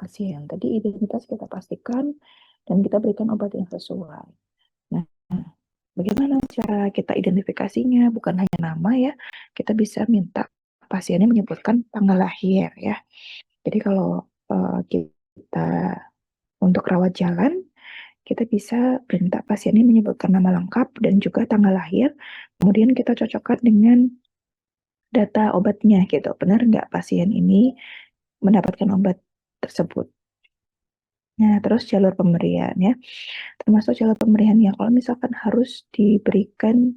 pasien. Tadi identitas kita pastikan dan kita berikan obat yang sesuai. Nah, bagaimana cara kita identifikasinya? Bukan hanya nama ya, kita bisa minta pasiennya menyebutkan tanggal lahir ya. Jadi kalau kita untuk rawat jalan, kita bisa minta pasiennya menyebutkan nama lengkap dan juga tanggal lahir. Kemudian kita cocokkan dengan data obatnya gitu. Benar nggak pasien ini mendapatkan obat tersebut? Nah, terus jalur pemberian ya. Termasuk jalur pemberiannya. Kalau misalkan harus diberikan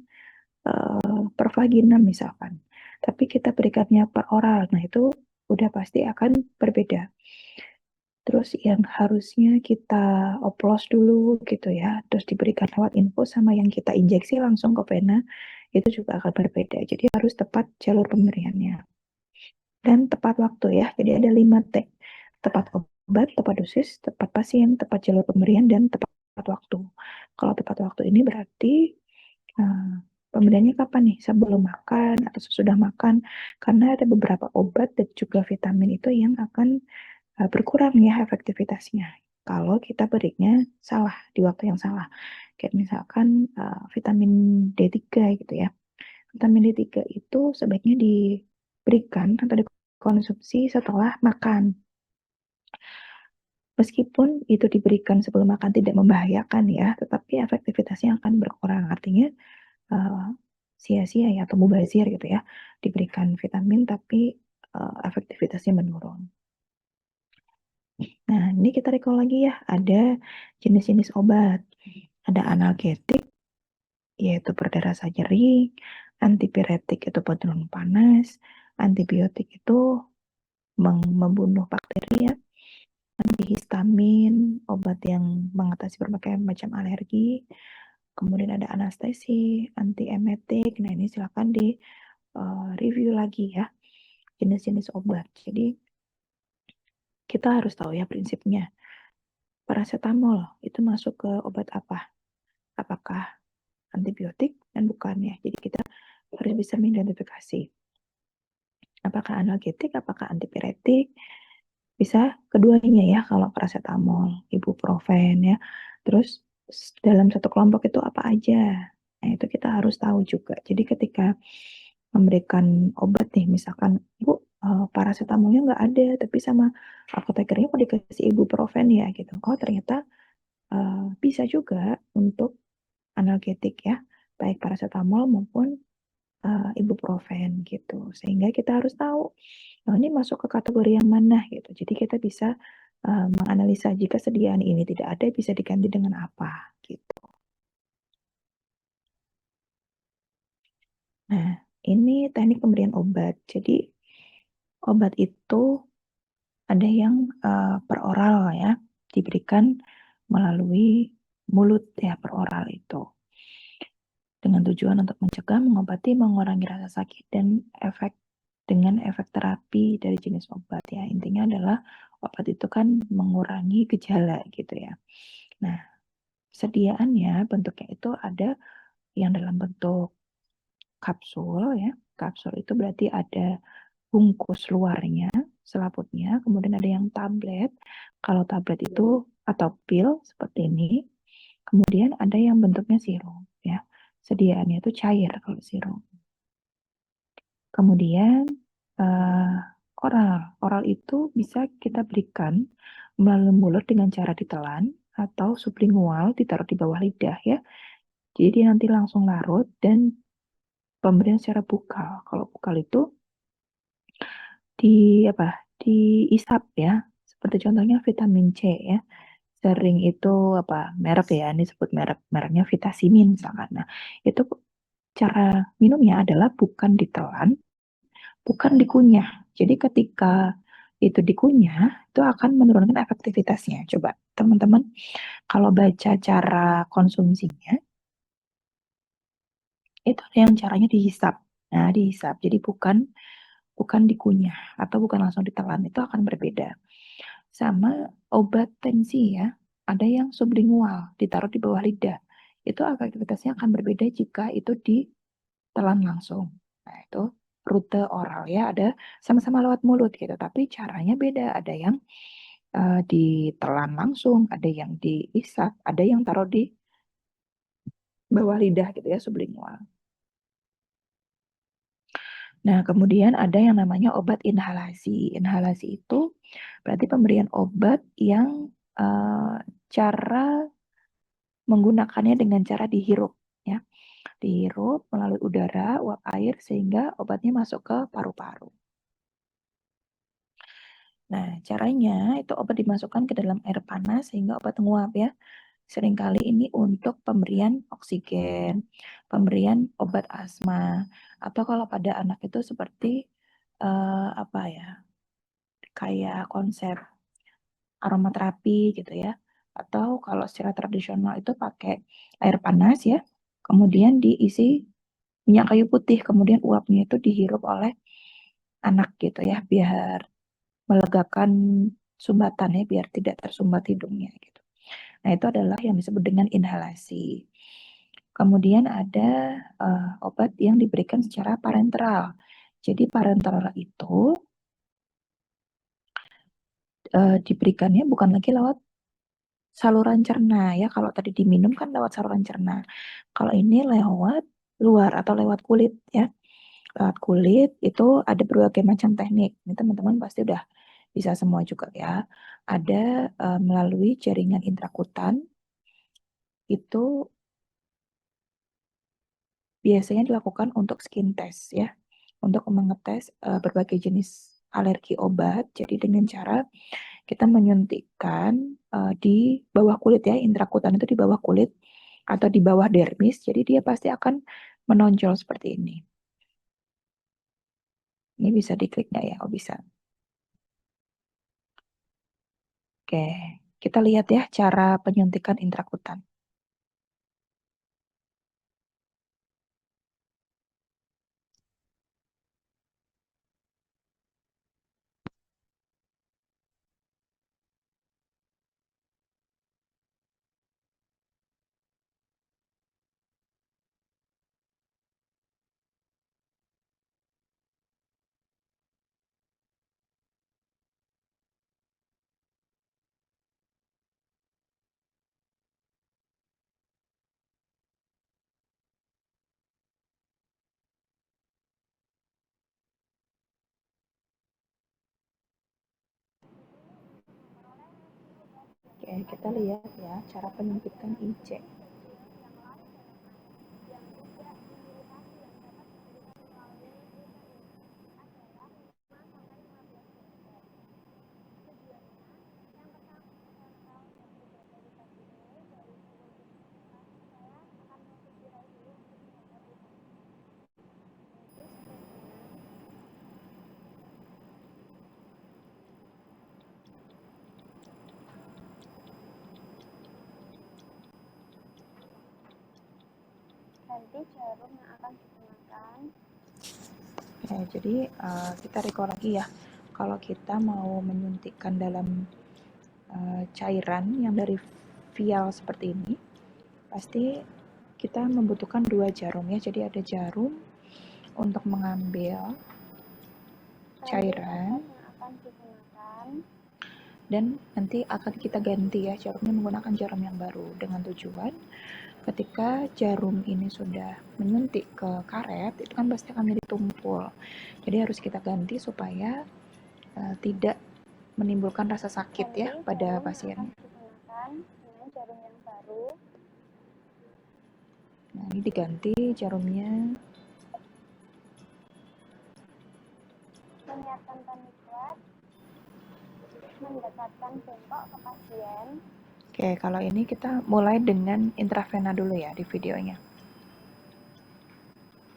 per vagina misalkan, tapi kita berikannya per oral, nah itu udah pasti akan berbeda. Terus yang harusnya kita oplos dulu gitu ya, terus diberikan lewat infus sama yang kita injeksi langsung ke vena, itu juga akan berbeda. Jadi harus tepat jalur pemberiannya. Dan tepat waktu ya, jadi ada 5T. Tepat obat, tepat dosis, tepat pasien, tepat jalur pemberian, dan tepat waktu. Kalau tepat waktu ini berarti pemberiannya kapan nih? Sebelum makan atau sesudah makan? Karena ada beberapa obat dan juga vitamin itu yang akan berkurang ya efektivitasnya kalau kita berinya salah di waktu yang salah. Kayak misalkan vitamin D3 gitu ya. Vitamin D3 itu sebaiknya diberikan atau dikonsumsi setelah makan. Meskipun itu diberikan sebelum makan tidak membahayakan ya, tetapi efektivitasnya akan berkurang. Artinya sia-sia ya atau mubazir gitu ya, diberikan vitamin tapi efektivitasnya menurun. Nah, ini kita recall lagi ya, ada jenis-jenis obat. Ada analgetik, yaitu perda rasa nyeri, antipiretik itu penurun panas, antibiotik itu membunuh bakteri ya, antihistamin, obat yang mengatasi berbagai macam alergi, kemudian ada anestesi, antiemetik. Nah, ini silakan di review lagi ya, jenis-jenis obat. Jadi, kita harus tahu ya prinsipnya. Paracetamol itu masuk ke obat apa? Apakah antibiotik? Dan bukan ya. Jadi kita harus bisa mengidentifikasi. Apakah analgetik, apakah antipiretik? Bisa keduanya ya kalau paracetamol, ibuprofen ya. Terus dalam satu kelompok itu apa aja? Nah, itu kita harus tahu juga. Jadi ketika memberikan obat nih, misalkan, Bu, paracetamolnya nggak ada, tapi sama apotekernya kok dikasih ibuprofen ya gitu. Oh, ternyata bisa juga untuk analgetik ya, baik paracetamol maupun ibuprofen gitu. Sehingga kita harus tahu, ini masuk ke kategori yang mana gitu. Jadi kita bisa menganalisa jika sediaan ini tidak ada bisa diganti dengan apa gitu. Nah, ini teknik pemberian obat. Jadi obat itu ada yang per oral ya, diberikan melalui mulut ya per oral itu. Dengan tujuan untuk mencegah, mengobati, mengurangi rasa sakit dan dengan efek terapi dari jenis obat ya. Intinya adalah obat itu kan mengurangi gejala gitu ya. Nah, sediaannya bentuknya itu ada yang dalam bentuk kapsul ya. Kapsul itu berarti ada bungkus luarnya, selaputnya, kemudian ada yang tablet. Kalau tablet itu atau pil seperti ini, kemudian ada yang bentuknya sirup ya. Sediaannya itu cair kalau sirup. Kemudian oral. Oral itu bisa kita berikan melalui mulut dengan cara ditelan atau sublingual ditaruh di bawah lidah ya. Jadi dia nanti langsung larut dan pemberian secara bukal. Kalau bukal itu diisap ya. Seperti contohnya vitamin C ya. Sering itu merek ya, ini sebut mereknya Vitacimin misalkan. Nah, itu cara minumnya adalah bukan ditelan, bukan dikunyah. Jadi ketika itu dikunyah, itu akan menurunkan efektivitasnya. Coba teman-teman kalau baca cara konsumsinya, itu ada yang caranya dihisap. Nah, dihisap. Jadi bukan dikunyah atau bukan langsung ditelan, itu akan berbeda. Sama obat tensi ya, ada yang sublingual, ditaruh di bawah lidah. Itu efektivitasnya akan berbeda jika itu ditelan langsung. Nah, itu rute oral ya, ada sama-sama lewat mulut gitu, tapi caranya beda. Ada yang ditelan langsung, ada yang diisap, ada yang taruh di bawah lidah gitu ya, sublingual. Nah, kemudian ada yang namanya obat inhalasi. Inhalasi itu berarti pemberian obat yang cara menggunakannya dengan cara dihirup ya. Dihirup melalui udara, uap air sehingga obatnya masuk ke paru-paru. Nah, caranya itu obat dimasukkan ke dalam air panas sehingga obat menguap ya. Seringkali ini untuk pemberian oksigen, pemberian obat asma, atau kalau pada anak itu seperti apa ya, kayak konsep aromaterapi gitu ya. Atau kalau secara tradisional itu pakai air panas ya, kemudian diisi minyak kayu putih, kemudian uapnya itu dihirup oleh anak gitu ya, biar melegakan sumbatan ya, biar tidak tersumbat hidungnya gitu. Nah, itu adalah yang disebut dengan inhalasi. Kemudian ada obat yang diberikan secara parenteral. Jadi parenteral itu diberikannya bukan lagi lewat saluran cerna ya. Kalau tadi diminum kan lewat saluran cerna. Kalau ini lewat luar atau lewat kulit ya. Lewat kulit itu ada berbagai macam teknik. Ini teman-teman pasti udah bisa semua juga ya. Ada melalui jaringan intrakutan itu biasanya dilakukan untuk skin test ya, untuk mengetes berbagai jenis alergi obat. Jadi dengan cara kita menyuntikkan di bawah kulit ya, intrakutan itu di bawah kulit atau di bawah dermis. Jadi dia pasti akan menonjol seperti ini. Ini bisa diklik nggak ya? Oh bisa. Oke, kita lihat ya cara penyuntikan intrakutan. Oke, kita lihat ya cara penyuntikan IC. Nanti jarum yang akan digunakan. Ya, jadi kita recall lagi ya. Kalau kita mau menyuntikkan dalam cairan yang dari vial seperti ini, pasti kita membutuhkan 2 jarum ya. Jadi ada jarum untuk mengambil cairan yang akan digunakan. Dan nanti akan kita ganti ya jarumnya menggunakan jarum yang baru dengan tujuan ketika jarum ini sudah menyuntik ke karet itu kan pasti akan menjadi tumpul. Jadi harus kita ganti supaya tidak menimbulkan rasa sakit ya pada pasien. Digunakan dengan jarum yang baru. Nah, ini diganti jarumnya. Menyiapkan paniklat, mendekatkan bengkok ke pasien. Oke, kalau ini kita mulai dengan intravena dulu ya di videonya.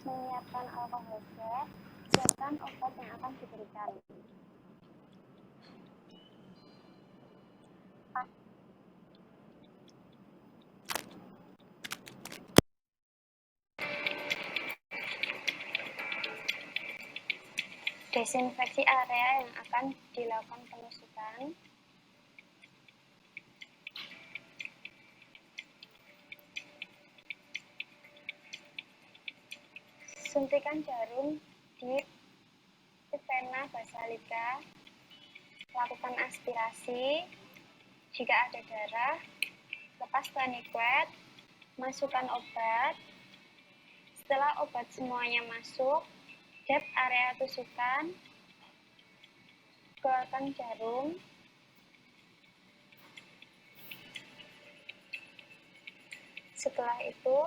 Menyiapkan alkohol gel, siapkan obat yang akan diberikan. Desinfeksi area yang akan dilakukan penusukan. Suntikan jarum di vena basalica Lakukan aspirasi. Jika ada darah, lepas tourniquet, masukkan obat. Setelah obat semuanya masuk, dep area tusukan, keluarkan jarum. Setelah itu,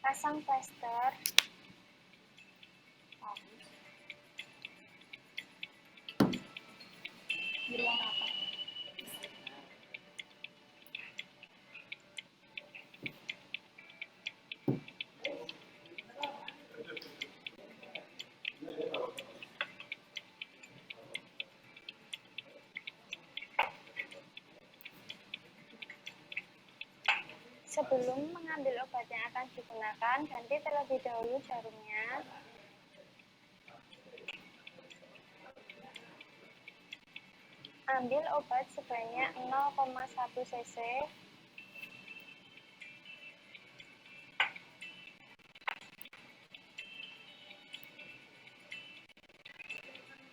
pasang plester. Di luar apa? Sebelum mengambil obat yang akan digunakan, ganti terlebih dahulu jarumnya. Ambil obat sebanyak 0,1 cc.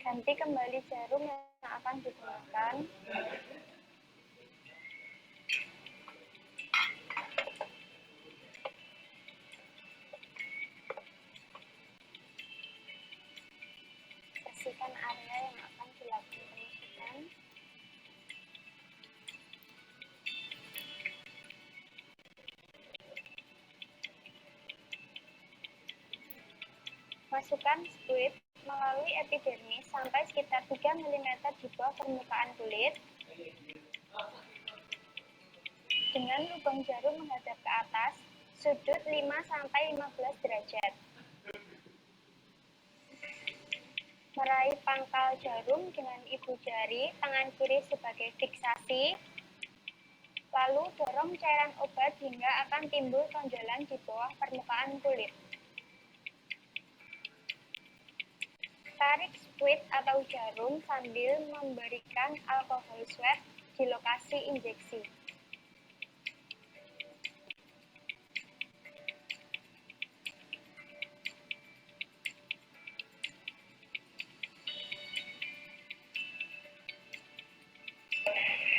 Ganti kembali jarum yang akan digunakan. Bersihkan area yang akan dilakukan penusukan. Masukkan squid melalui epidermis sampai sekitar 3 mm di bawah permukaan kulit. Dengan lubang jarum menghadap ke atas, sudut 5-15 derajat. Meraih pangkal jarum dengan ibu jari, tangan kiri sebagai fiksasi. Lalu dorong cairan obat hingga akan timbul tonjolan di bawah permukaan kulit. Tarik squid atau jarum sambil memberikan alkohol swab di lokasi injeksi.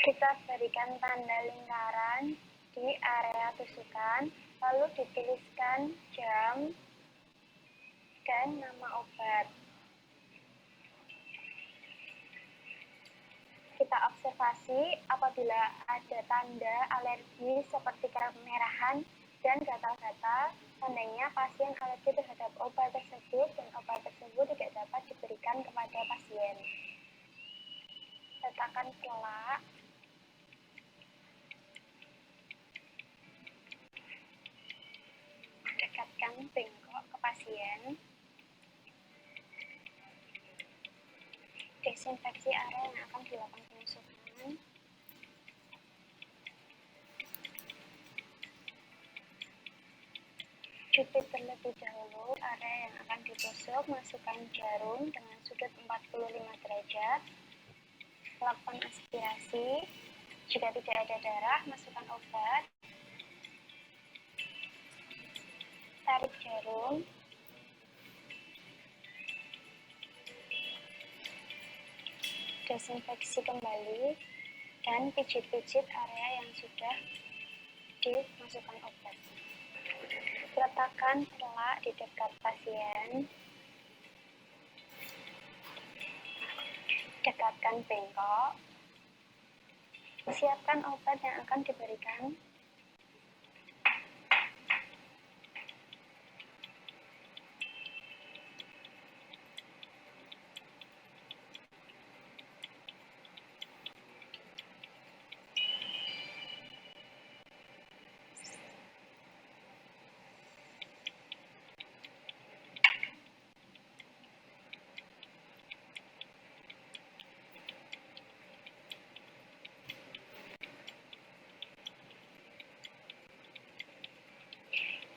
Kita berikan tanda lingkaran di area tusukan, lalu dituliskan jam dan nama obat. Kita observasi apabila ada tanda alergi seperti kemerahan dan gatal-gatal, tandanya pasien alergi terhadap obat tersebut dan obat tersebut tidak dapat diberikan kepada pasien. Letakkan selak. Dekatkan bengkok ke pasien. Desinfeksi area yang akan dilakukan penusukan. Pipet terlebih dahulu area yang akan ditusuk, masukkan jarum dengan sudut 45 derajat. Lakukan aspirasi. Jika tidak ada darah, masukkan obat. Tarik jarum. Desinfeksi kembali dan pijit-pijit area yang sudah dimasukkan obat. Letakkan selak di dekat pasien. Dekatkan bengkok. Siapkan obat yang akan diberikan.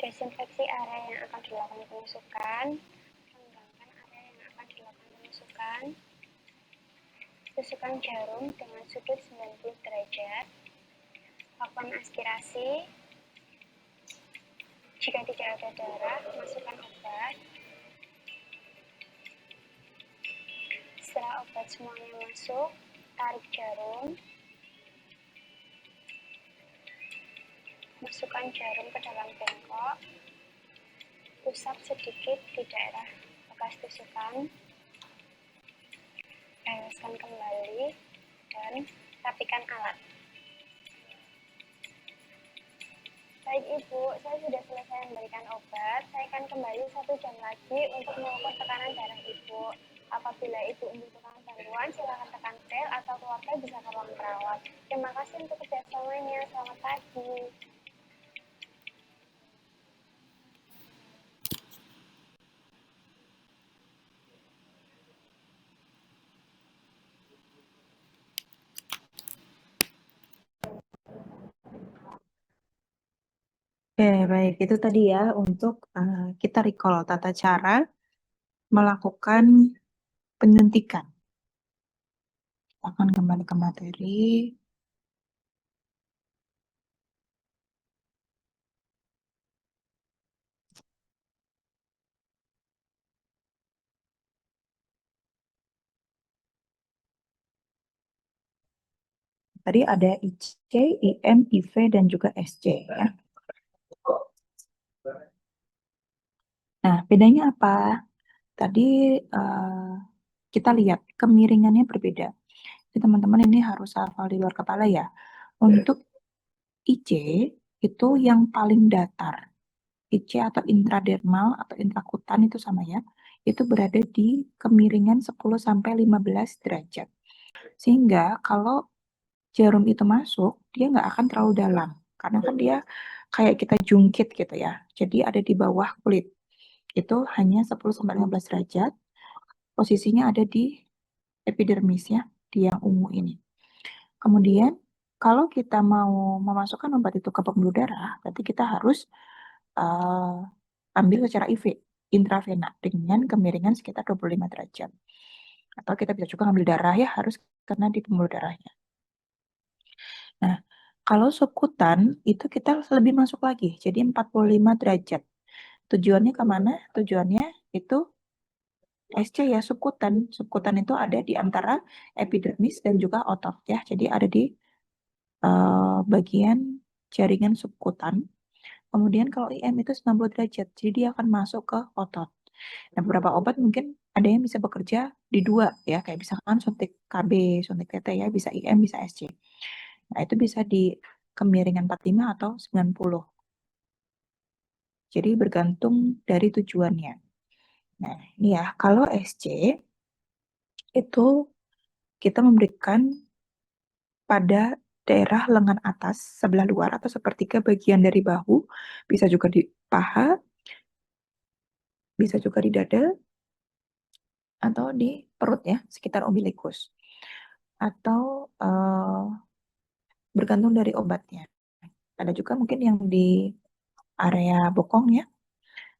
Desinfeksi area yang akan dilakukan penusukan. Renggangkan area yang akan dilakukan penusukan. Tusukkan jarum dengan sudut 90 derajat. Lakukan aspirasi. Jika tidak ada darah, masukkan obat. Setelah obat semuanya masuk, tarik jarum. Masukkan jarum ke dalam bengkok. Usap sedikit di daerah bekas tusukan. Haluskan kembali dan rapikan alat. Baik Ibu, saya sudah selesai memberikan obat. Saya akan kembali 1 jam lagi untuk mengukur tekanan darah Ibu. Apabila Ibu membutuhkan bantuan, silakan tekan bel atau keluarga bisa ke ruang perawat. Terima kasih untuk kerjasamanya. Selamat pagi. Oke, baik. Itu tadi ya untuk kita recall tata cara melakukan penyuntikan. Akan kembali ke materi. Tadi ada IC, IM, IV, dan juga SC ya. Nah, bedanya apa? Tadi kita lihat kemiringannya berbeda. Jadi teman-teman ini harus hafal di luar kepala ya. Untuk IC itu yang paling datar. IC atau intradermal atau intrakutan itu sama ya. Itu berada di kemiringan 10 sampai 15 derajat. Sehingga kalau jarum itu masuk, dia nggak akan terlalu dalam. Karena kan dia kayak kita jungkit gitu ya. Jadi ada di bawah kulit. Itu hanya 10 sampai 15 derajat. Posisinya ada di epidermis ya, di yang ungu ini. Kemudian kalau kita mau memasukkan obat itu ke pembuluh darah, berarti kita harus ambil secara IV, intravena, dengan kemiringan sekitar 25 derajat. Atau kita bisa juga ambil darah ya, harus kena di pembuluh darahnya. Nah, kalau subkutan itu kita lebih masuk lagi, jadi 45 derajat. Tujuannya kemana? Tujuannya itu SC ya, subkutan. Subkutan itu ada di antara epidermis dan juga otot ya. Jadi ada di bagian jaringan subkutan. Kemudian kalau IM itu 90 derajat, jadi dia akan masuk ke otot. Nah, beberapa obat mungkin ada yang bisa bekerja di dua ya, kayak misalkan suntik KB, suntik TT ya, bisa IM, bisa SC. Nah, itu bisa di kemiringan 45 atau 90. Jadi bergantung dari tujuannya. Nah, ini ya, kalau SC itu kita memberikan pada daerah lengan atas sebelah luar atau sepertiga bagian dari bahu, bisa juga di paha, bisa juga di dada, atau di perut ya, sekitar umbilikus. Atau bergantung dari obatnya. Ada juga mungkin yang di area bokong ya.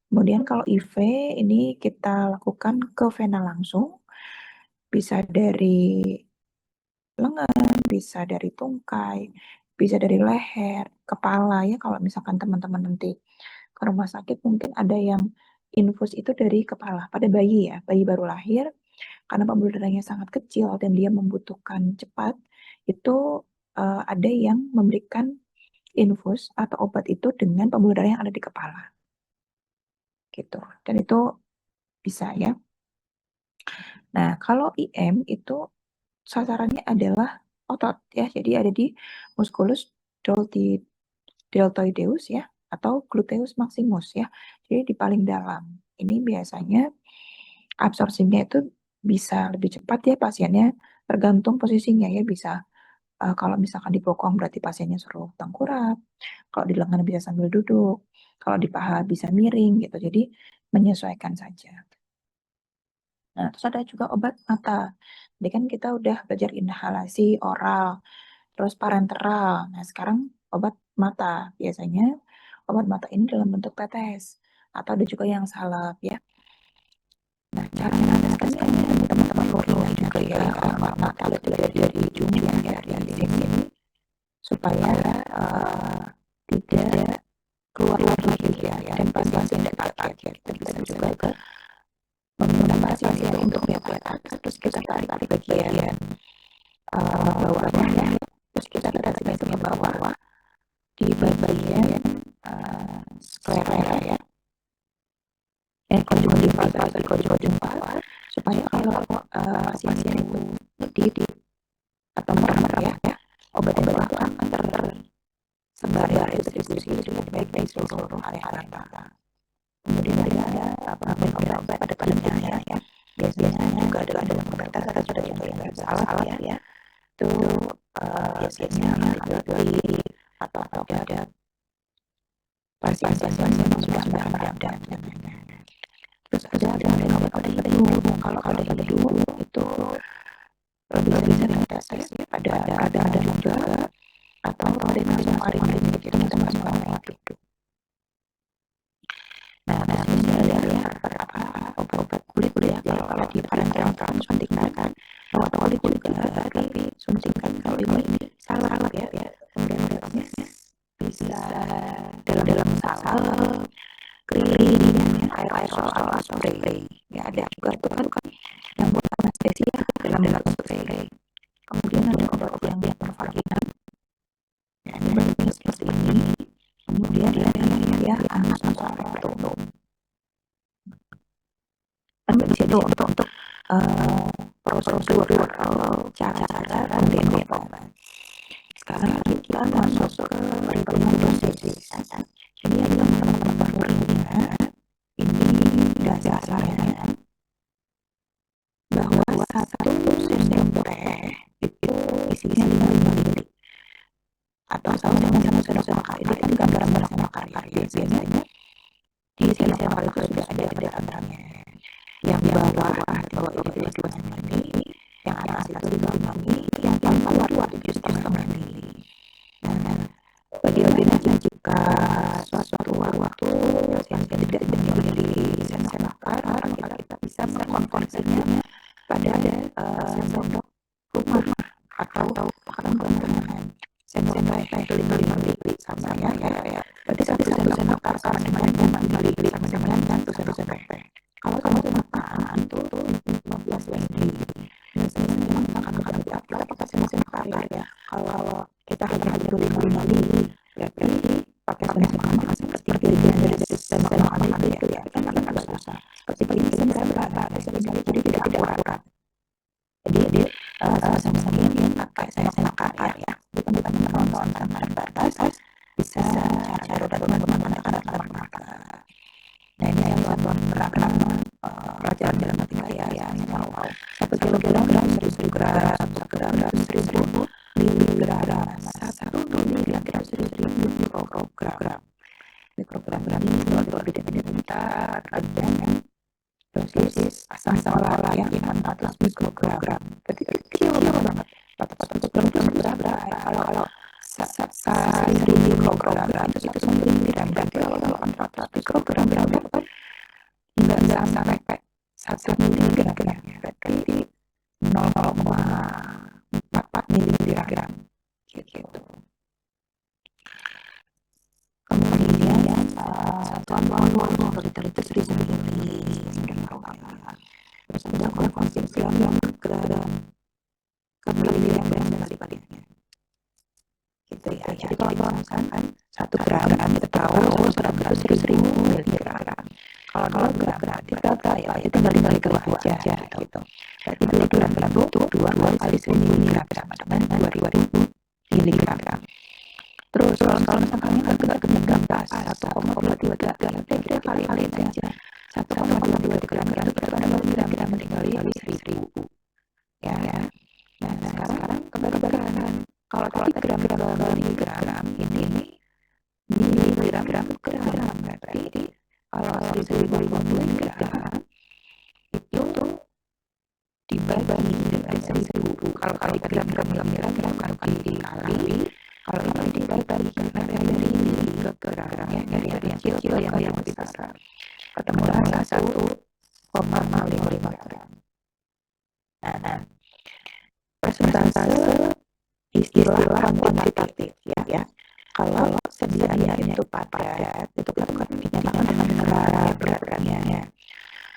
Kemudian kalau IV ini kita lakukan ke vena langsung, bisa dari lengan, bisa dari tungkai, bisa dari leher, kepala ya. Kalau misalkan teman-teman nanti ke rumah sakit mungkin ada yang infus itu dari kepala pada bayi ya, bayi baru lahir, karena pembuluh darahnya sangat kecil dan dia membutuhkan cepat, itu ada yang memberikan infus atau obat itu dengan pembuluh darah yang ada di kepala. Gitu. Dan itu bisa ya. Nah, kalau IM itu sasarannya adalah otot ya. Jadi ada di musculus deltoideus ya atau gluteus maximus ya. Jadi di paling dalam. Ini biasanya absorpsinya itu bisa lebih cepat ya pasiennya, tergantung posisinya ya, bisa kalau misalkan di bokong berarti pasiennya suruh tengkurap, kalau di lengan bisa sambil duduk, kalau di paha bisa miring gitu. Jadi menyesuaikan saja. Nah, terus ada juga obat mata. Jadi kan kita udah belajar inhalasi oral, terus parenteral. Nah, sekarang obat mata. Biasanya obat mata ini dalam bentuk tetes atau ada juga yang salep ya. Nah, cara meneteskannya teman-teman perlu juga ya, mata dari ujung ya, dari sini supaya tidak keluar lagi ya, dan pasien tidak kaget. Kita bisa juga menggunakan pasien itu untuk lihat atas, terus kita tarik kita lihat ke bawah di bagian sklera ya. Konjungtif jempol supaya kalau pasien itu ngedip atau merem ya, obat itu akan tersebar ya, distribusi dengan baik di seluruh area mata. Kemudian ada pengambilan obat pada penelitian ya. Biasanya juga ada dalam obat atau sudah yang salah ya. Itu biasanya antibiotik atau ada pasien-pasien yang sudah meradang dan lain-lain. Terus ada obat pada hidung. Kalau pada hidung itu lebih sering kita tes ya, ada juga atau ada nasofaring gitu, kita masuk lewat hidung. Nah, ini ada obat kulit ya. Kalau di parenteral suntikan lewat kulit juga, tapi suntikan kalau ini salah ya. Kemudian bisa dalam salep, krim, aerosol atau spray. Ya ada juga itu kan yang buat anestesia dalam spray. Kemudian ada obat yang pervaginan. Ya, ini bentuknya seperti ini. Kemudian dia anus atau rektum. Kan di situ untuk prosedur atau cara mendetek obat. Sekarang kita masuk ke perhitungan dosis. Jadi yang teman-teman ini dasarnya bahwa satu sendok teh itu isinya 5 ml atau sama sendok makan. Ini kan gambar sama makan. Biasanya di sendok makan itu sudah ada antaranya. Yang di bawah itu 2 ml, yang atas itu 5 ml, yang luar itu 1,5 ml. Nah, bagi-baginya jika suatu waktu pasien tidak memiliki sensor makan, kita bisa mengkonversinya pada sendok rumah atau penambahan sensor itu 5 ml sama ya. Berarti satu sendok makan sama 5 ml sama dengan 1 sendok teh. Kalau sendok makan itu 15 ml. Biasanya memang makan kita pakai sendok makan ya. Kalau kita hanya 5 ml, berarti pakai sendok makan seperti dari sendok makan itu ya. Kita makan agak susah. Seperti ini berapa? Jadi tidak akurat. Jadi sama-sama yang pakai sendok makan ya. Bukan menonton tanpa batas bisa cara teman-teman anak-anak mata. Nah ini yang buat gerak-gerak pelajaran dalam matematika ya. Mau 1 kilogram 1.000 gram, 1 gram 1.000 miligram, 1 miligram 1.000 mikrogram. Mikrogram ini kalau beda-beda ada dosis asam lala yang 400 mikrogram. Berarti kecil banget. 400 gram itu berapa? Kalau 1.000 mikrogram itu 1 miligram. Berarti kalau 400 mikrogram berapa? Enggak sampai 1 miligram. Berarti 0,4 miligram. Gitu. Kemudian satuan volume liter itu 1.000 ml. Terus ada konsumsi yang gram miligram dan sebaliknya. Gitu ya. Jadi kalau misalkan 1 gram kita tahu 1 gram itu 1.000 miligram. Kalau 2 gram berarti berapa ya? Itu balik ke aja gitu. Berarti 2 gram itu 2 kali 1.000 miligram sama dengan 2.000 miligram. Terus kalau misalkan agak gampang 1,23 kita kali-kali aja 1,23 gram itu berapa miligram dikali 1.000 ya. Nah sekarang kebalikan kalau tadi gram miligram ini miligram gram berarti kalau 1.000 miligram itu dibagi dengan 1.000 kalau kali gram kali kalau ini dibagi karena dari ke gram ya dari yang kecil ke yang besar ketemulah 1,55 gram. Nah persentase istilah kuantitatif ya. Kalau sedianya itu padat itu kan dinyatakan dengan beratnya ya.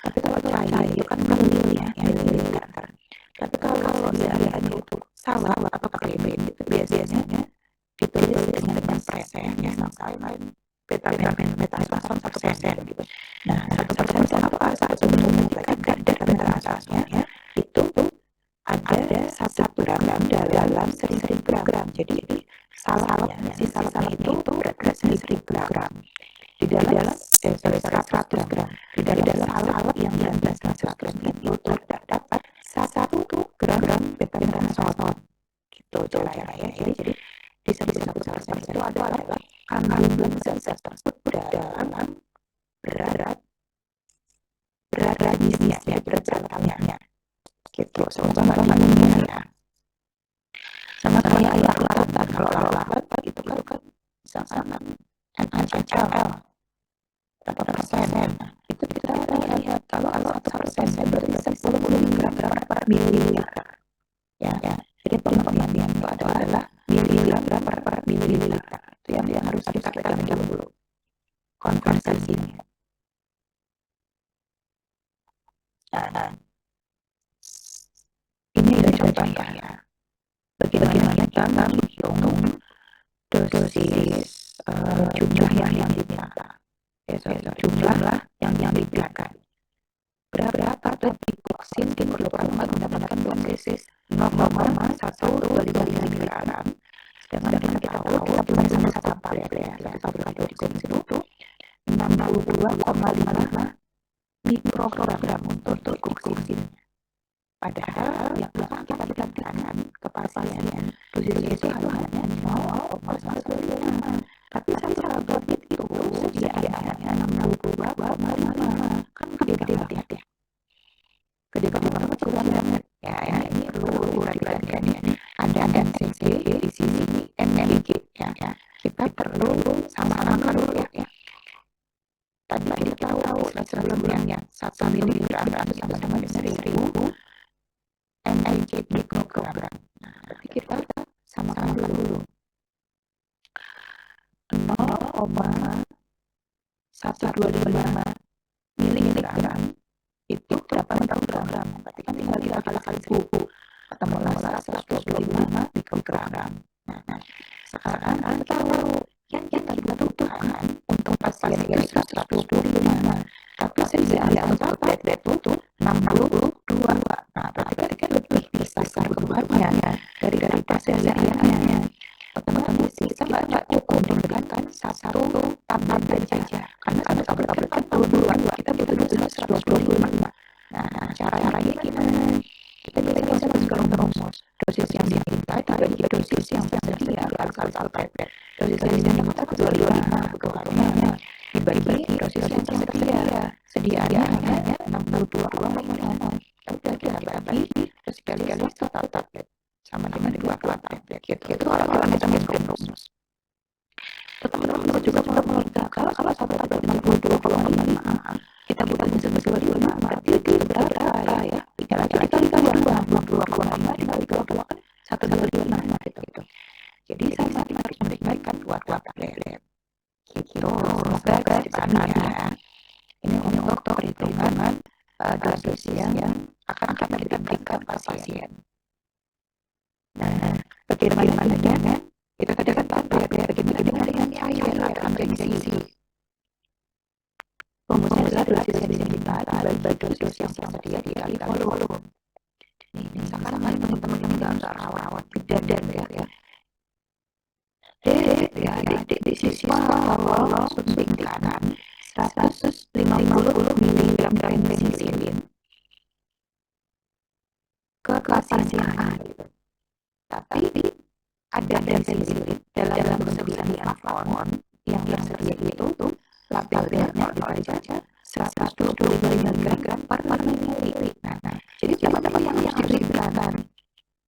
Tapi kalau cair itu kan mililiter. Tapi kalau sedianya itu salah atau KBB itu biasanya saline, beta-metazon 1%. Gitu. Nah, 1% itu apa? Saat sebenarnya kadar beta-metazonnya itu ada 1 gram dalam 1000 gram. Jadi salahnya itu berat 1000 gram. Di dalam 100 gram. Di dalam salad yang 19 gram itu terdapat 1 gram beta-metazon. Gitu cara ya. Jadi disebut 1% itu adalah kandungan zat tersebut dalam berat gizi ya, berat zatannya. Gitu, semoga paham ya. Sama kayak air lautan, kalau lautan itu kan misalkan NaCl berapa persen, itu kita lihat kalau 1% berarti 10 miligram per mililiter ya. Jadi pengertian itu adalah miligram per mililiter, itu yang harus kita pegang dulu konversinya. Nah, ini ada contohnya ya. Bagaimana kita menghitung dosis jumlah yang diminta, jumlah yang diberikan. Berapa toksin diperlukan untuk mendapatkan dosis 0,125 miligram. Sedangkan kita tahu kita punya satu sampel ya, kita dosis itu 62,5 mikrogram untuk dosis. Padahal yang akan kita berikan ke pasien dosisnya itu hanya 0,125, tapi satu tablet itu sediaannya 62,5, kan gede banget ya. Gede banget ukurannya. Ya ini perlu diperhatikan ya. Ada NCG di sini NMG ya. Kita perlu sama-sama dulu ya. Tadi kita tahu sebelumnya 1 miligram itu sama dengan 1000 mg mikrogram. Nah, berarti kita sama-sama dulu 0,125 miligram itu berapa mikrogram? Berarti kan tinggal kita kali 1000, ketemulah 125 mikrogram. Nah, sekarang kita tahu yang kita butuhkan untuk pasien itu 125, tapi sediaan untuk tablet itu 62. Nah, berarti kan lebih besar kebutuhannya dari pasien sediaannya. Otomatis kita nggak cukup memberikan satu tablet saja, karena ada tablet kan 22, kita butuh dosis 125. Nah, caranya gimana? Kita bisa rumus dosis yang diminta dibagi dosis yang tersedia kali tablet. Dosis yang diminta 25, kebutuhannya dibagi dosis yang tersedia, sediaannya hanya 62,5. Udah berarti sekali-kali total tablet sama dengan 2 tablet. Gitu kalau kita rumus. Teman-teman juga perlu mengerjakan kalau satu tablet 62,5, kita butuhnya 125, berarti berapa ya? Dikali 2,5 dikali 2 kan 125 gitu. Jadi saya harus memberikan 2 tablet. Gitu. Semoga kesempatan ya. Ini untuk perhitungan dosis yang akan kita berikan pasien. Nah, bagaimana dengan itu tadi kan tablet, bagaimana dengan cairan atau injeksi? Rumusnya adalah dosis yang diminta dibagi dosis yang tersedia dikali volume. Nih, misalkan teman-teman yang nggak rawat bidan ya. Di sisi awal suntik kanan 150 mg penicillin ke pasien A gitu. Tapi ada penicillin dalam persediaan flakon yang tersedia itu labelnya dibaca 125 mg per mililiter. Nah, jadi siapa yang harus diberikan?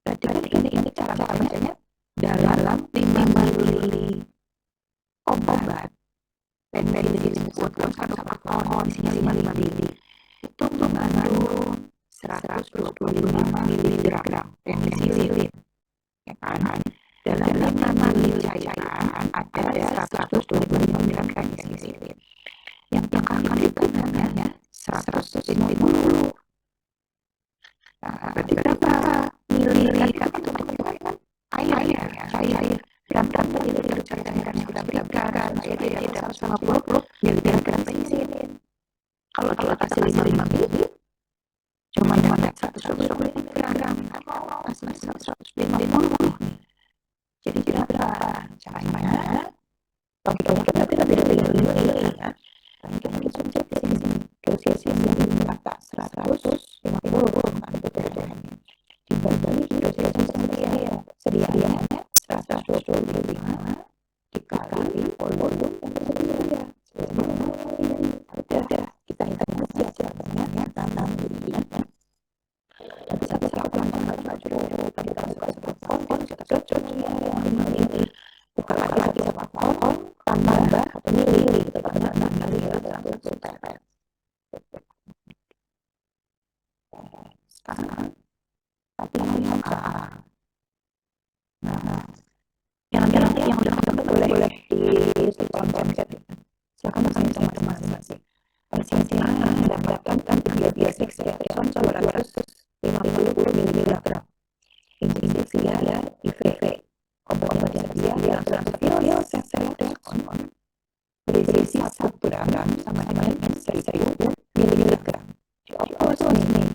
Berarti kan ini cara bacanya dalam 5 ml obat penicillin disebut satu flakon isinya 5 ml itu mengandung 125 mg penicillin. Ya kan? Dalam 5 ml cairan ada 125 mg penicillin. Yang akan diberikan hanya 150. Nah, berarti berapa mililiter itu kan air. Berapa mililiter cairan yang kita berikan? tidak 150 miligram penisilin. Kalau kita kasih 5 biji, cuma dapat 120 miligram. Kasih 150. Jadi berapa? Caranya, waktunya kita tidak lebih ya. Dan kita konsumsi di sini. Dosisnya berapa? 150. Dibagi dosisnya sedianya 125 dikali volume yang tersedia. Sudah kita hitung jawabannya 6 biji. Tapi satu tidak cukup. Tadi kita sudah konten kita cocok yang ini. Bukan lagi sama kon tambah atau mili gitu karena 6 mili dalam satu pipet. Sekarang tapi yang A. Nah, yang udah ketemu boleh di konsep. Silakan bertanya sama teman-teman masing. Pasiennya mendapatkan 3 dextromethorphan 250 mg. Injeksi dia IVV. Obat-obatan dia dalam satu vial on berisi 1 gram sama dengan 1000 mg. Dioplos nih,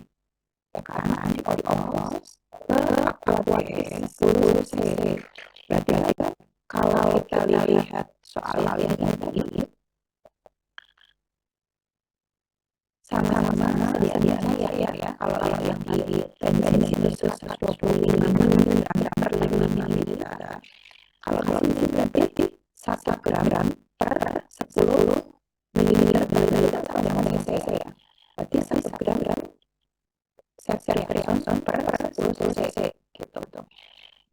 ya kan? Dioplos ke aquatex 10 cc. Berarti kalau kita lihat soal yang tadi, sama-sama sedianya ya. Kalau yang di tadi itu 125 mg per 5 ml. Kalau di sini berarti 1 gram per 10 ml sama dengan cc ya. Berarti 1 gram ceftriaxone per 10 cc gitu.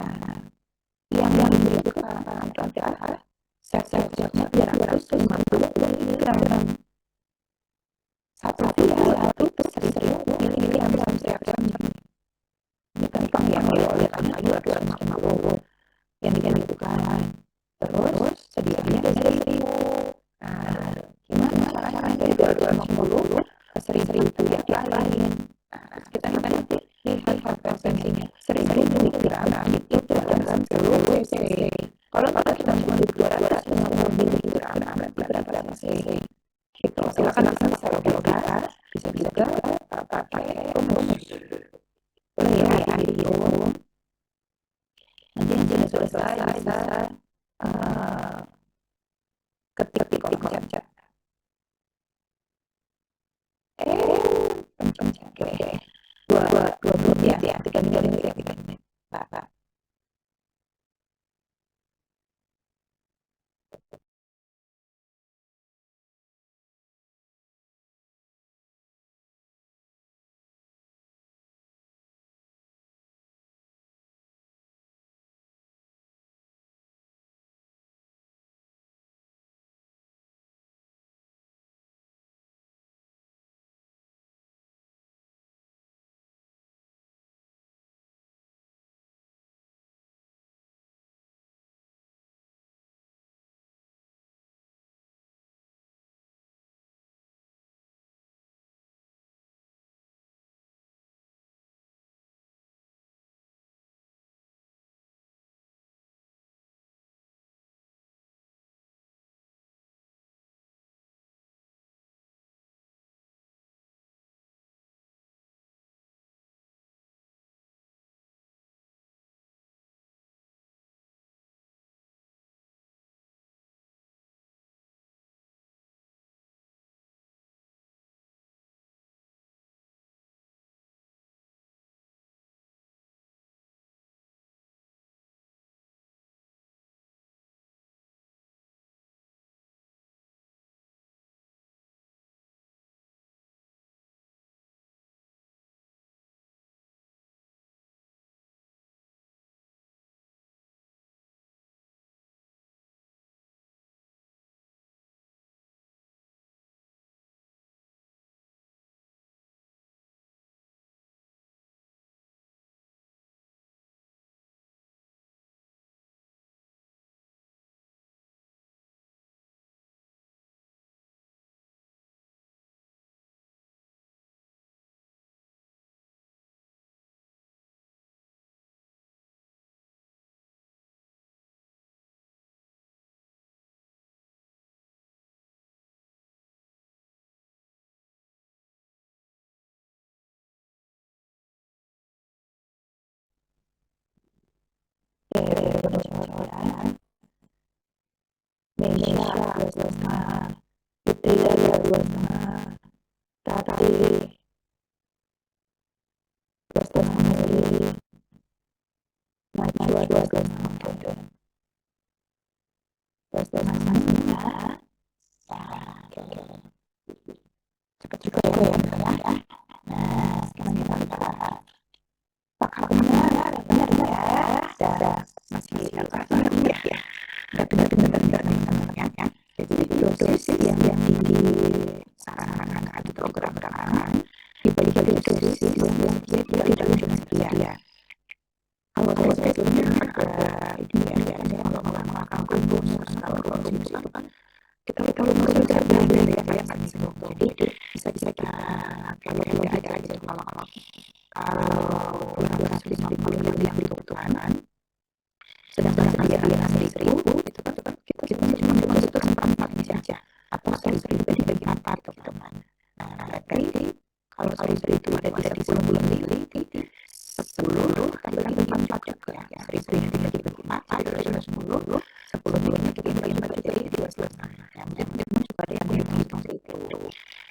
Nah, yang dibutuhkan adalah ceftriaxone 350 mg. Satu vial itu 1000 mg ceftriaxone. Ini kentang yang lihat hanya 250 yang dibutuhkan. Terus sedianya dari 1000. Nah, gimana caranya dari 250 ke 1000 yang lain? Nah, kita nanti lihat frekuensinya. 1000 mg itu dalam 10 cc. Kalau kita cuma di 250 mg berapa cc? Gitu. Silakan bisa logika, bisa juga pakai rumus. Boleh ya, dihitung. Nanti sudah selesai bisa ketik di kolom chat. Pencet. Oke. 2 menit ya, 3 menit. Pak. Benar jawab ya. Meisha 2,5, Fitria 2,5, Tati 2,5 Meli, Najwa 2,5, 2,5 ya. Cepat juga ya. Nah, sekarang kita lihat. Apakah benar ya? Ada masih benar ya. Benar ya. Jadi dosis yang disarankan atau program dibagi dosis yang tidak sedia. Kalau saya sebelumnya ada ini ya, kalau melakukan konsumsi itu kan kita belum bisa belajar ya jadi bisa kita kalau tidak ada aja kalau 250 yang dibutuhkan sedangkan sediaan 1.000 itu kan kita cuma membutuhkan seperempatnya saja atau 1.000 dibagi 4 gitu kan. Nah berarti kalau 1.000 itu ada di 10 mili 10 dibagi 4 juga ya 1.000 yang dibagi 4 adalah 10 milinya kita bagi jadi 2,5 ya mungkin juga ada yang dihitung itu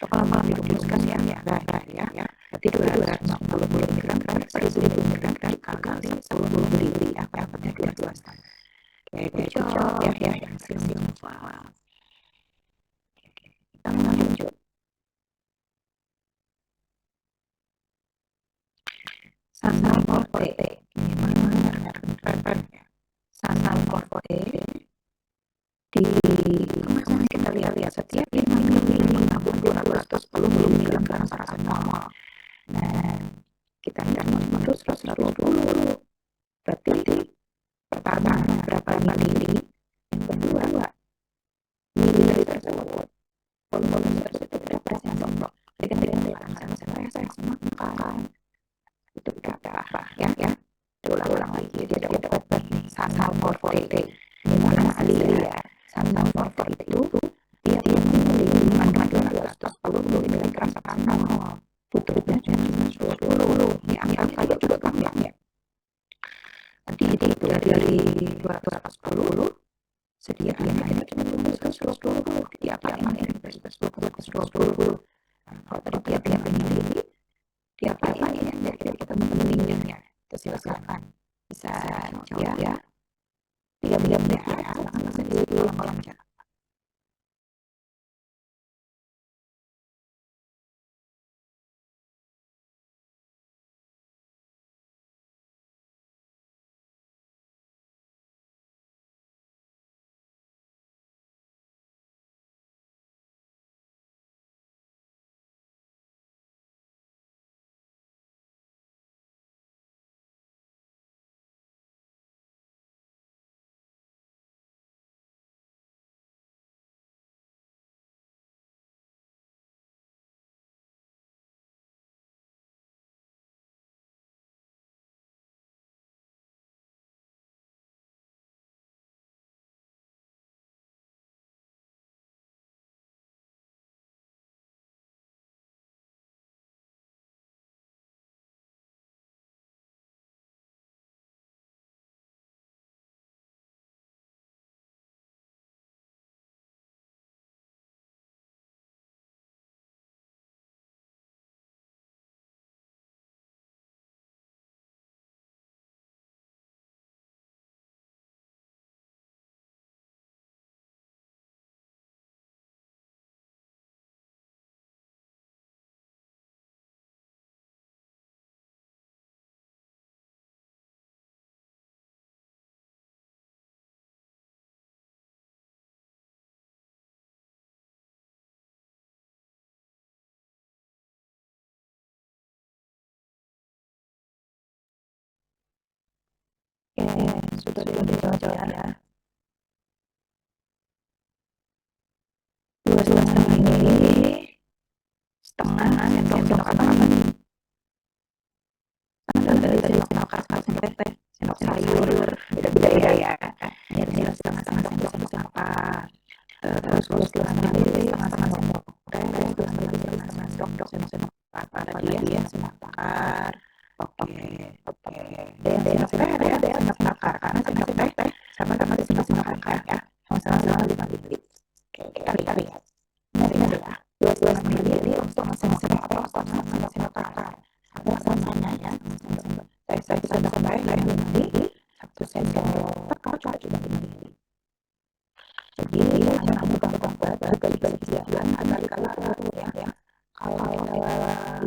kalau malam dirumuskan ya berarti 250 miligram per 1.000 miligram dikali 10 mili ya dapatnya 2,5. Oke, cocok ya hasil semua. Kita lanjut. Sandal forte. Gimana? Sandal forte di kemasan kita lihat setiap 5 mili mengandung 210 mg paracetamol. Nah, kita harus 120. Berarti pertama berapa mili? Yang kedua mili tersebut volume tersebut berapa yang contoh. Jadi kan dengan saya makan itu berapa ya. Ulang lagi dia dapat sandal forte. Gimana ya? Sandal forte itu dia mengandung 210 mg paracetamol. Butuhnya cuma 20. Ini angka juga gampang ya. Nanti itu dari 210 sediaannya kita cuma membutuhkan 120 diapain ini 120. Kalau tadi tiap mili diapain ya jadi kita memenuhinya itu silakan bisa jawab ya 3 ya silakan bisa di kolom chat. Oke, sudah dijawab ya. 2,5 mili setengah sendok apa nih? Dari sendok makan sampai sendok sayur beda-beda ya. Ini setengah sendok apa? Terus 2,5 mili setengah sendok teh, 2,5 mili setengah sendok apa tadi ya? Sendok bakar. Oke. Ada yang sendok teh, ada yang sendok bakar karena sendok sama-sama disimpulkan ya, sama-sama 5 mili. Oke, kita lihat. Ini adalah 12 mili untuk masing-masing otot sama kakak. Ada samanya ya. Saya bisa sampai 5 mili, 1 sendok kakak juga 5 mili. Jadi hanya pegang juga dibagi-bagikan agar kalau ya kalau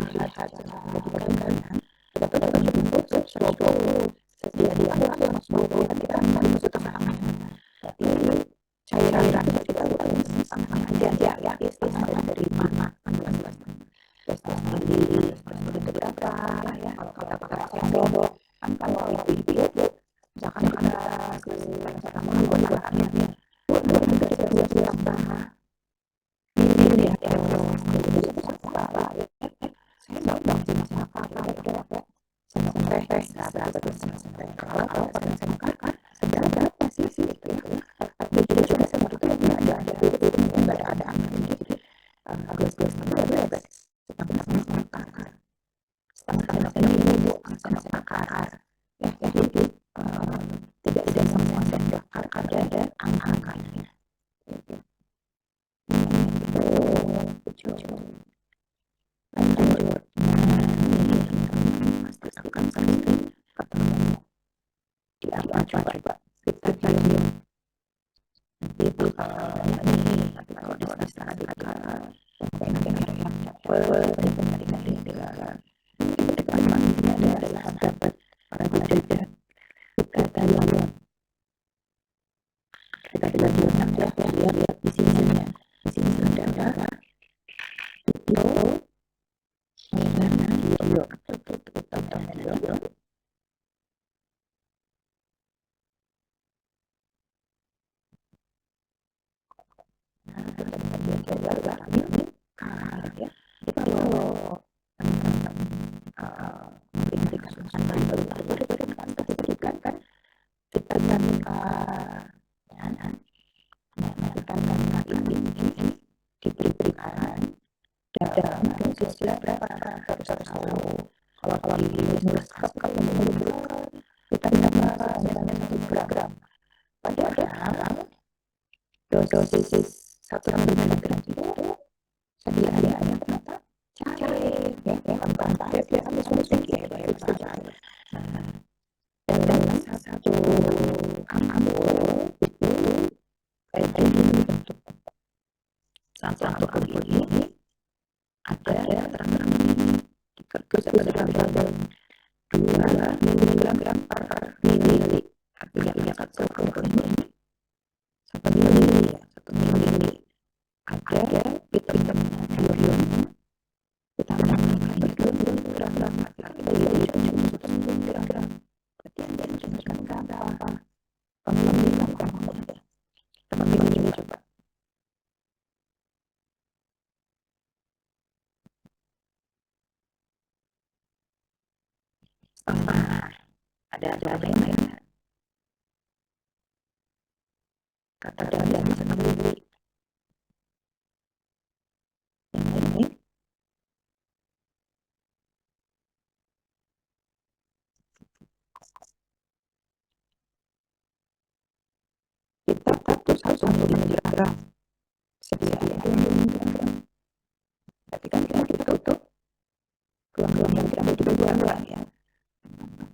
lihat dibagi-bagikan ada pada bentuk 120 sedia diambil yang 10 dan kita ambil setengahnya. Berarti cairan kita bukan setengahnya aja ya, setengahnya dari 15 mili itu berapa ya, kalau kita pakai sendok kan kalau ibu-ibu misalkan kita cara menggunakannya ya boleh juga ditambah mili ya, jadi berapa ya, saya nggak bisa apa sampai sampai kalau pakai kakak ada berapa sih itu ya, tapi juga seperti itu ada angka jadi 12 ada setengah kakak ini ibu sama kakak ya, jadi tidak semua sendok kakak ada angkanya itu lanjut. Ini pastikan sering ketemu di apa coba kita lihat itu kalau ini nanti kalau di sana mungkin ada yang capek mungkin dia adalah dapat para pekerja kita lihat lihat di sini ya, di sini ada video video ya. Jadi kalau mungkin kesusahan baru kan kita ini diberikan dalam dosis berapa harus tahu. Kalau di Nurskap kalau menurut kita dapat 1 gram. Padahal dosis 1 miligram itu sediaannya ternyata cair ya, tanpa ya biasanya suntik ya cair. Dan dalam satu ampul itu kayak ini bentuk satu ampul ini ada terang-terang ini dikertas dalam 2 miligram per mili, artinya 1 ampul ini 1 mili ya, 1 mili ada vitamin ion vitamin itu miligram berarti Anda menjelaskan berapa pemilihan kamu ya, teman-teman ini coba ada yang lain kata dari sendiri yang ini kita tahu 1 miligram sediaannya 2 miligram, tapi kan kita tutup 2 miligram itu 2 ya.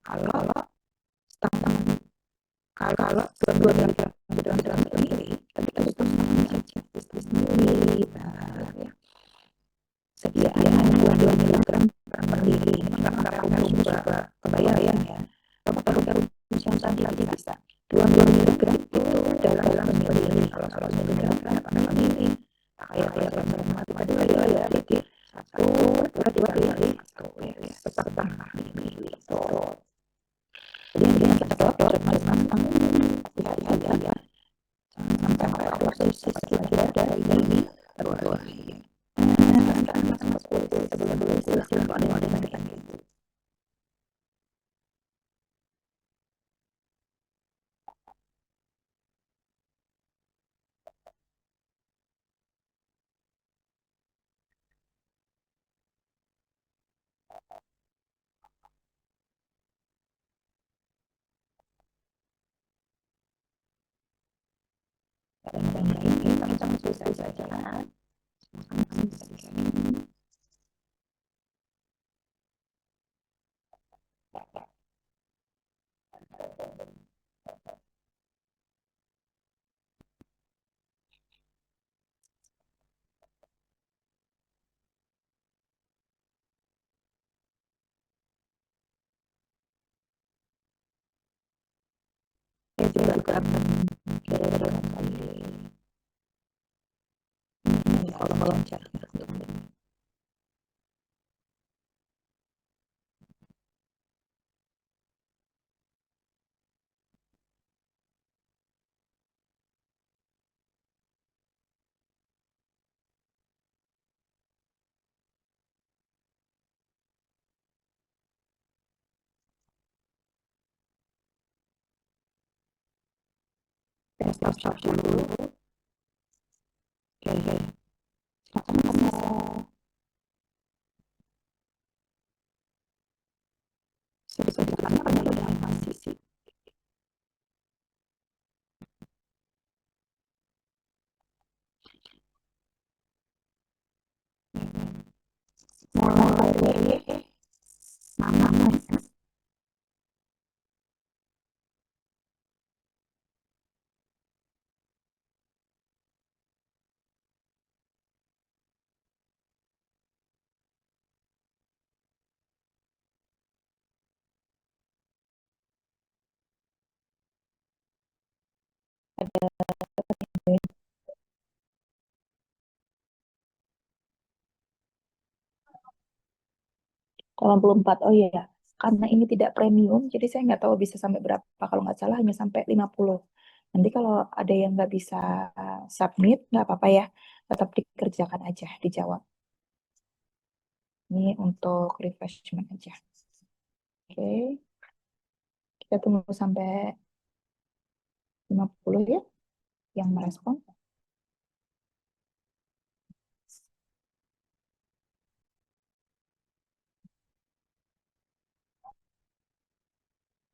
Kalau setengah kalau 2 miligram ini tapi kita tutup setengahnya aja 10 mili ya. Sediaannya 2 miligram per mili. Karena kamu juga kebayang ya, kamu taruh yang tadi aja bisa 2 miligram itu dalam mili. Kalau miligram berapa mili? Kayak matematika dulu ya, jadi 1 2 mili setengah mili. Jadi yang kita tahu cuma hati-hati ya, yang lain, teman-teman bisa saja. Teman-teman bisa bikin. Saya juga akan kirim di kolom chat. Stop dulu. Oke, kamu sedikit tanya pada animasi. Mulai dari nama. Kolom 4. Oh iya, karena ini tidak premium, jadi saya nggak tahu bisa sampai berapa. Kalau nggak salah hanya sampai 50. Nanti kalau ada yang nggak bisa submit, nggak apa-apa ya. Tetap dikerjakan aja, dijawab. Ini untuk refreshment aja. Oke, kita tunggu sampai 50 ya, yang merespon.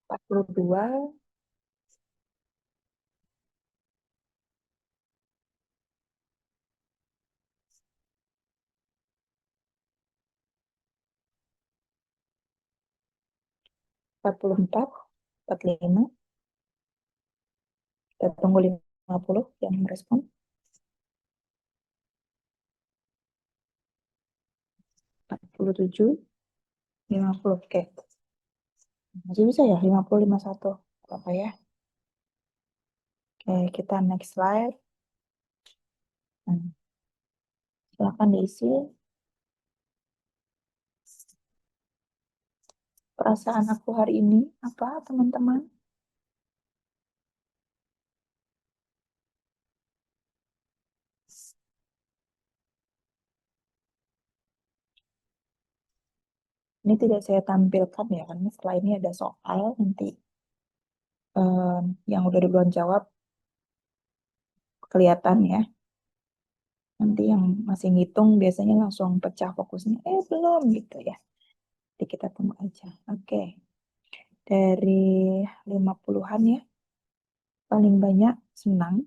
42, 44, 45. Kita tunggu 50 yang merespon. 47, 50. Oke. Masih bisa ya, 50, 51. Apa ya? Oke, kita next slide. Silakan diisi. Perasaan aku hari ini apa, teman-teman? Ini tidak saya tampilkan ya, karena setelah ini ada soal nanti yang udah duluan jawab kelihatan ya. Nanti yang masih ngitung biasanya langsung pecah fokusnya. Belum gitu ya. Jadi kita tunggu aja. Oke. Dari 50-an ya, paling banyak senang,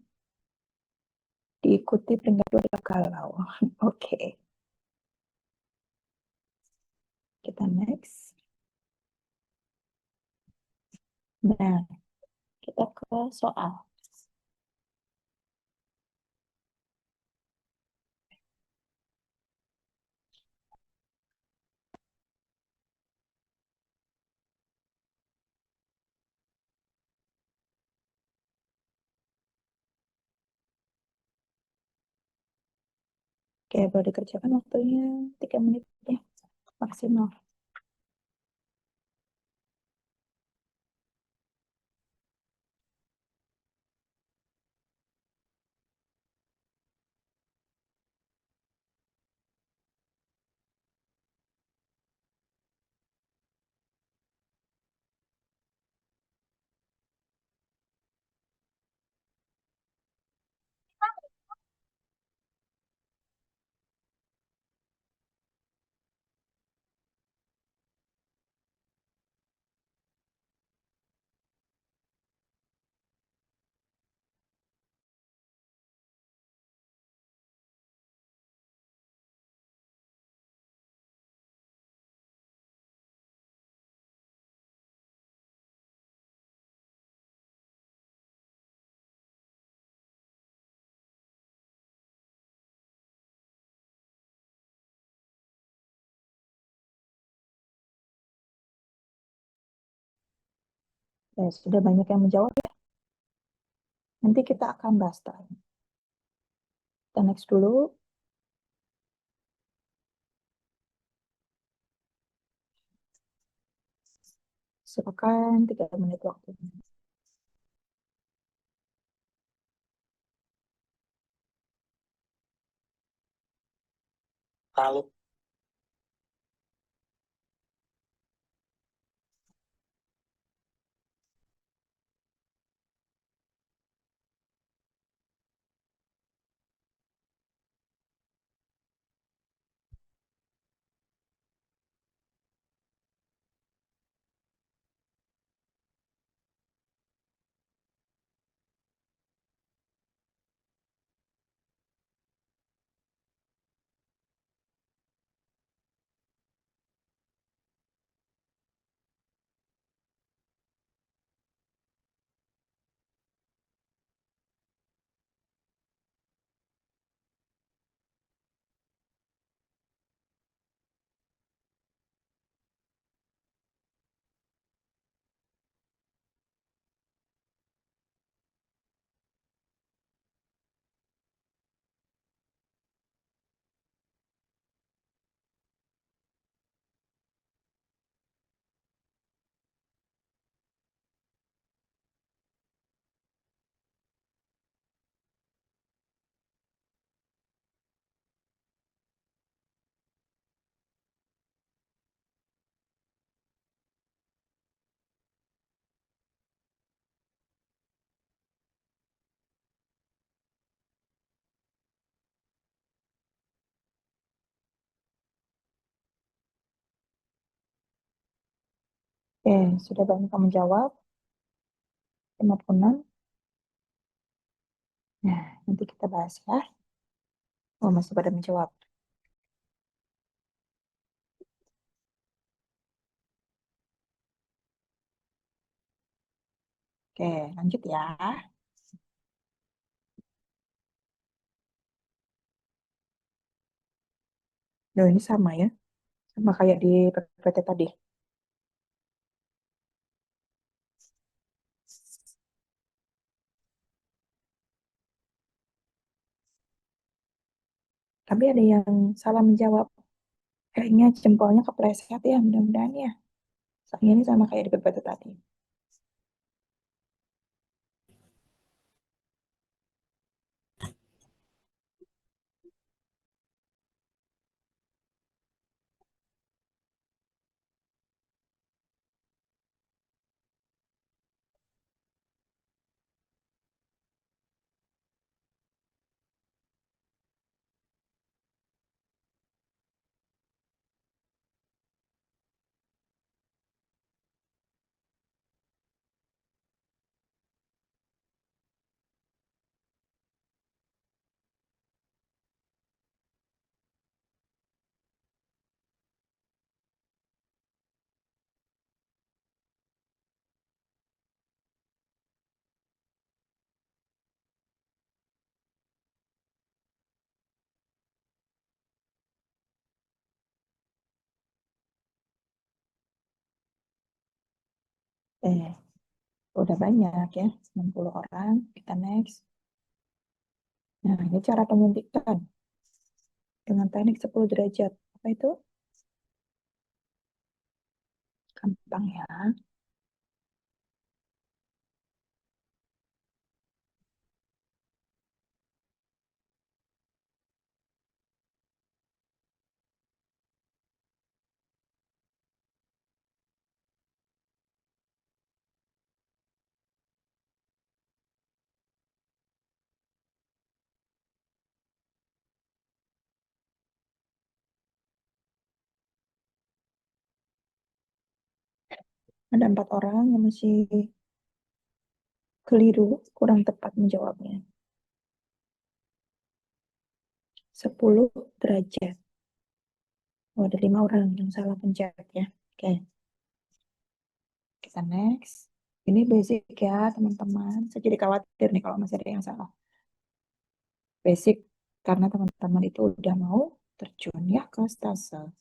diikuti peringkat 2 adalah galau. Oke. Kita next. Nah, kita ke soal. Oke, boleh dikerjakan waktunya 3 menit ya, maksimal. Ya, sudah banyak yang menjawab ya. Nanti kita akan bahas tanya. Kita next dulu. Silakan 3 menit waktu. Kalau Oke, sudah banyak yang menjawab. 56. Nah, nanti kita bahas ya. Oh, masih pada menjawab. Oke, lanjut ya. Loh, ini sama ya. Sama kayak di PPT tadi. Tapi ada yang salah menjawab. Kayaknya jempolnya kepleset ya, mudah-mudahan ya. Soalnya ini sama kayak di PPT tadi. Udah banyak ya, 60 orang. Kita next. Nah, ini cara penyuntikan dengan teknik 10 derajat. Apa itu? Gampang ya. Ada 4 orang yang masih keliru, kurang tepat menjawabnya. 10 derajat. Oh, ada 5 orang yang salah pencet ya. Oke, kita next. Ini basic ya, teman-teman. Saya jadi khawatir nih kalau masih ada yang salah. Basic, karena teman-teman itu udah mau terjun ya ke stase.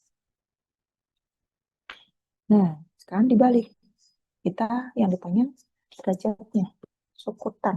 Nah, sekarang dibalik. Kita yang ditanya derajatnya, Sukutan.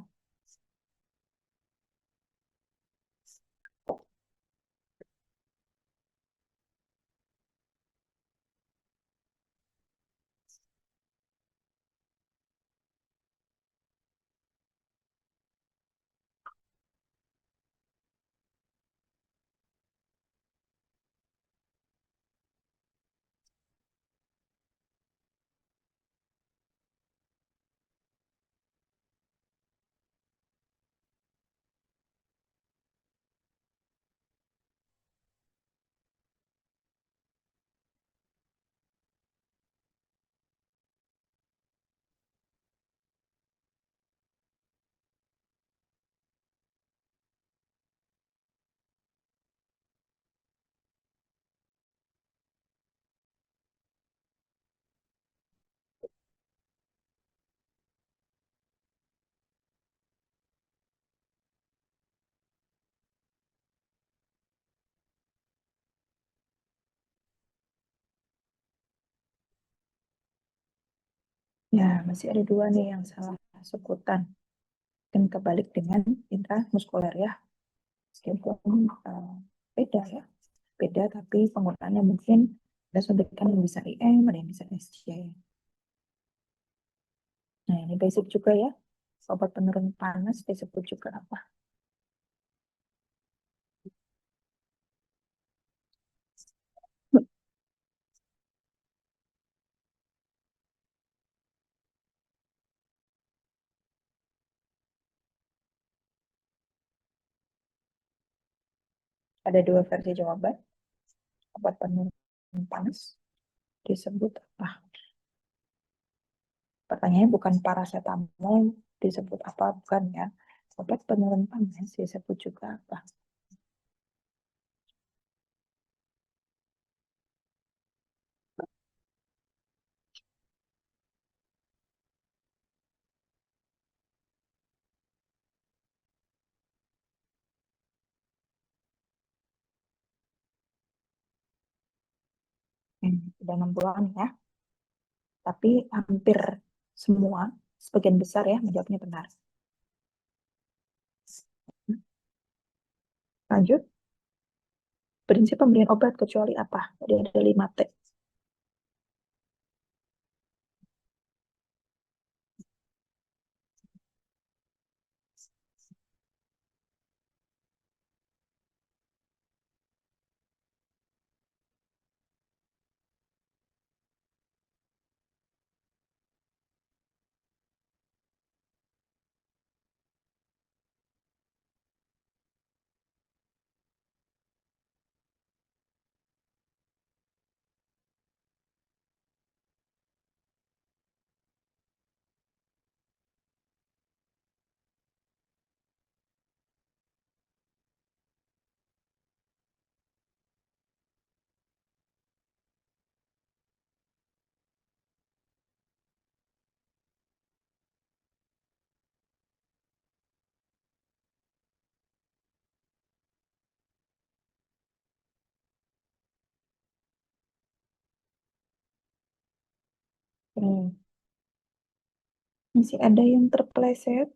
Ya, masih ada dua nih yang salah, Sukutan. Dan kebalik dengan intramuskuler ya. Meskipun beda ya. Beda, tapi penggunaannya mungkin ada suntikan yang bisa IM, ada yang bisa SC. Nah, ini basic juga ya. Obat penurun panas disebut juga apa? Ada dua versi jawaban. Obat penurun panas disebut apa? Pertanyaannya bukan paracetamol disebut apa, bukan ya. Obat penurun panas disebut juga apa? Udah 6 bulan ya. Tapi hampir semua, sebagian besar ya, menjawabnya benar. Lanjut, prinsip pemberian obat kecuali apa? Tadi ada 5T. Masih ada yang terpeleset,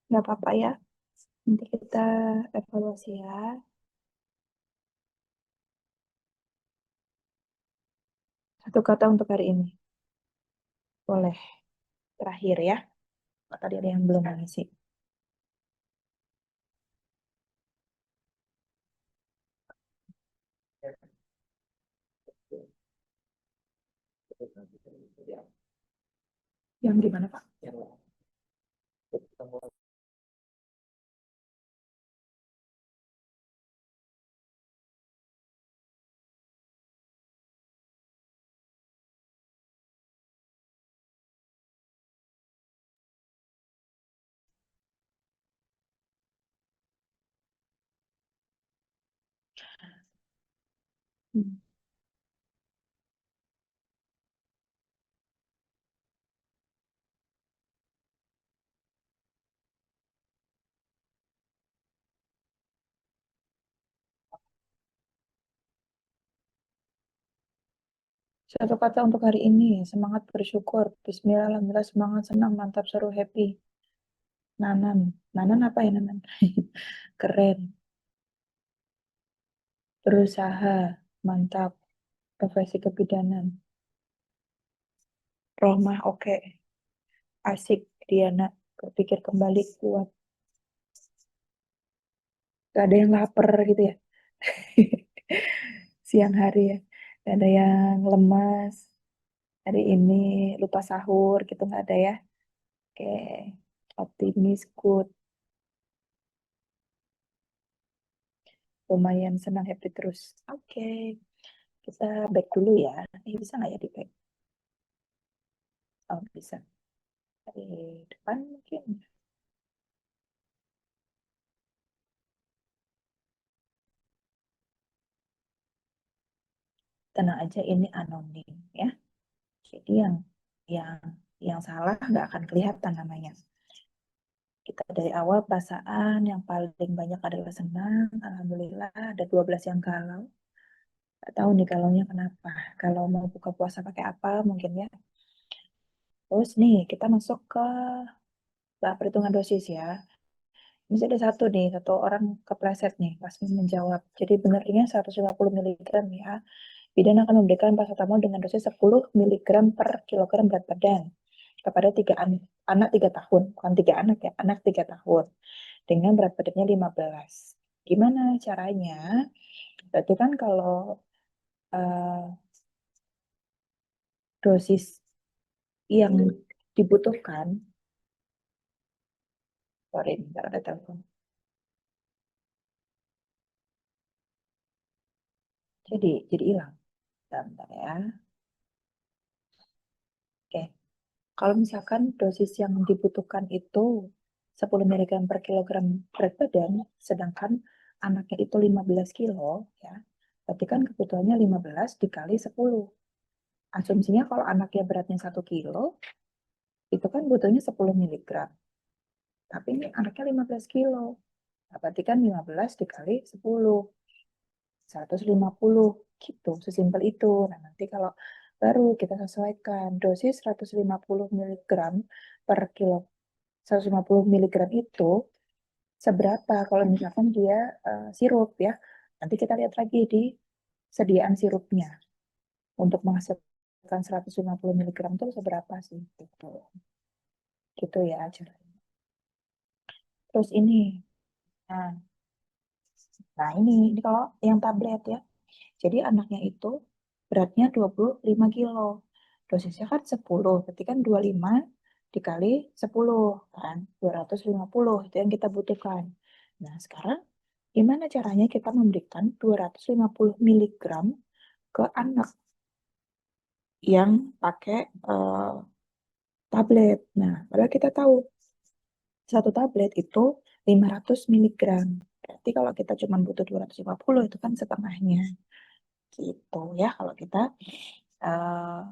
nggak apa-apa ya. Nanti kita evaluasi ya. Satu kata untuk hari ini. Boleh. Terakhir ya. Tadi ada yang belum mengisi. Yang gimana, Pak? Hmm. Satu kata untuk hari ini, semangat bersyukur. Bismillah, alhamdulillah, semangat, senang, mantap, seru, happy. Nanan. Nanan apa ya nanan? Keren. Berusaha, mantap. Profesi kebidanan. Rohmah, oke. Asik, Diana. Berpikir kembali, kuat. Gak ada yang lapar gitu ya. Siang hari ya. Gak ada yang lemas. Hari ini lupa sahur gitu nggak ada ya. Oke. Optimis, good. Lumayan senang, happy terus. Oke. Kita back dulu ya. Bisa nggak ya di back? Oh, bisa. Dari depan mungkin. Tenang aja, ini anonim ya. Jadi yang yang salah nggak akan kelihatan namanya. Kita dari awal perasaan yang paling banyak adalah senang. Alhamdulillah ada 12 yang galau. Nggak tahu nih galaunya kenapa. Kalau mau buka puasa pakai apa mungkin ya. Terus nih kita masuk ke tahap perhitungan dosis ya. Misalnya ada satu nih, satu orang kepleset nih pas menjawab. Jadi benarnya 150 miligram ya. Bidan akan memberikan paracetamol dengan dosis 10 miligram per kilogram berat badan kepada anak 3 tahun. Bukan 3 anak ya, anak 3 tahun. Dengan berat badannya 15. Gimana caranya? Berarti kan kalau eh, dosis yang dibutuhkan, sorry, bentar ada telepon. Jadi hilang. Bentar ya. Oke. Kalau misalkan dosis yang dibutuhkan itu 10 miligram per kilogram berat badan, sedangkan anaknya itu 15 kilo, ya, berarti kan kebutuhannya 15 dikali 10. Asumsinya kalau anaknya beratnya 1 kilo, itu kan butuhnya 10 miligram. Tapi ini anaknya 15 kilo. Nah, berarti kan 15 dikali 10. 150 gitu, sesimpel itu. Nah, nanti kalau baru kita sesuaikan dosis 150 miligram per kilo, 150 miligram itu seberapa kalau misalkan dia sirup ya. Nanti kita lihat lagi di sediaan sirupnya untuk menghasilkan 150 miligram itu seberapa sih gitu. Gitu ya caranya. Terus ini. Nah, ini kalau yang tablet ya. Jadi anaknya itu beratnya 25 kilo. Dosisnya kan 10, berarti kan 25 dikali 10 kan, 250 itu yang kita butuhkan. Nah, sekarang gimana caranya kita memberikan 250 miligram ke anak yang pakai tablet. Nah, padahal kita tahu satu tablet itu 500 miligram. Berarti kalau kita cuma butuh 250 itu kan setengahnya. Gitu ya kalau kita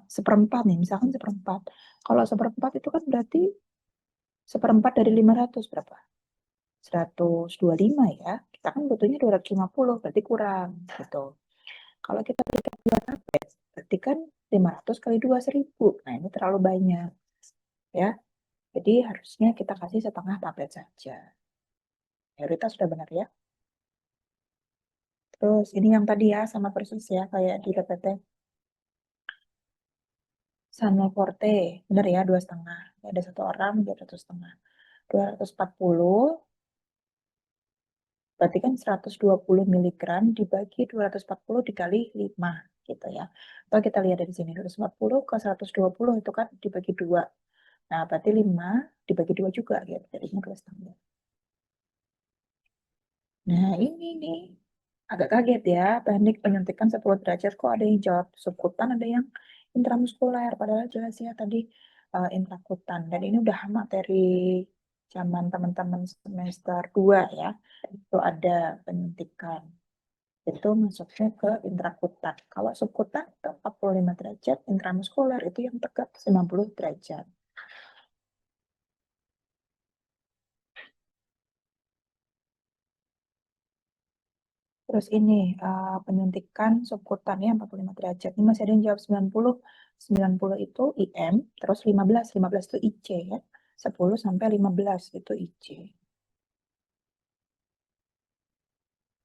seperempat nih, misalkan seperempat. Kalau seperempat itu kan berarti seperempat dari 500 berapa? 125 ya. Kita kan butuhnya 250, berarti kurang gitu. Kalau kita berikan 2 tablet, berarti kan 500 kali 2 1000. Nah, ini terlalu banyak ya. Jadi harusnya kita kasih setengah tablet saja. Prioritas sudah benar ya. Terus ini yang tadi ya sama persis ya kayak di PPT. Sama Forte, benar ya, 2,5. Ada satu orang, dia 1,5. 240, berarti kan 120 miligram dibagi 240 dikali 5, gitu ya. Atau kita lihat dari sini, 240 ke 120 itu kan dibagi 2. Nah, berarti 5 dibagi 2 juga, gitu. Jadinya 2,5. Nah, ini nih, agak kaget ya, teknik penyuntikan 10 derajat, kok ada yang jawab subkutan, ada yang intramuskuler, padahal jelas ya tadi intrakutan. Dan ini udah materi zaman teman-teman semester 2 ya, itu ada penyuntikan. Itu masuknya ke intrakutan. Kalau subkutan itu 45 derajat, intramuskuler itu yang tegak 90 derajat. Terus ini penyuntikan subkutan ya 45 derajat. Ini masih ada yang jawab 90. 90 itu IM, terus 15. 15 itu IC ya. 10 sampai 15 itu IC.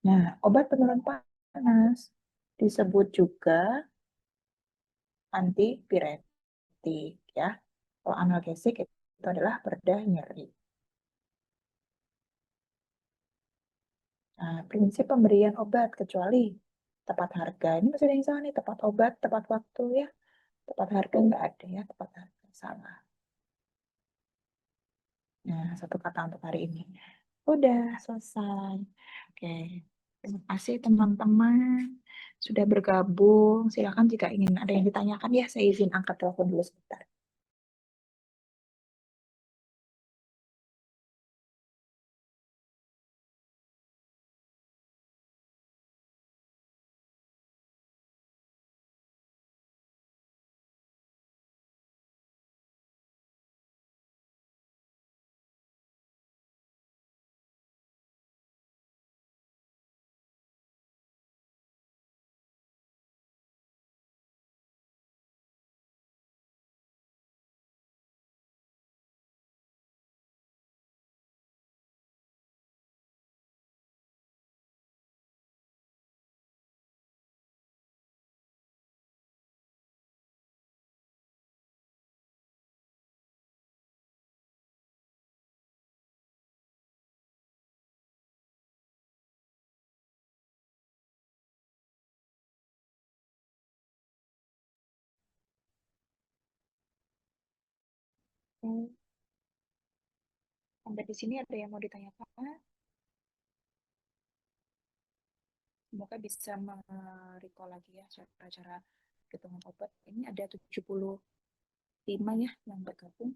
Nah, obat penurun panas disebut juga antipiretik ya. Kalau analgesik itu adalah pereda nyeri. Nah, prinsip pemberian obat kecuali tepat harga. Ini masih ada yang salah nih, tepat obat, tepat waktu ya. Tepat harga nggak ada ya, tepat harga salah. Nah, satu kata untuk hari ini. Udah selesai. Oke. Terima kasih teman-teman sudah bergabung. Silakan jika ingin ada yang ditanyakan ya, saya izin angkat telepon dulu sebentar. Sampai di sini ada yang mau ditanyakan? Semoga bisa merecall lagi ya cara-cara hitungan obat. Ini ada 75 ya yang bergabung.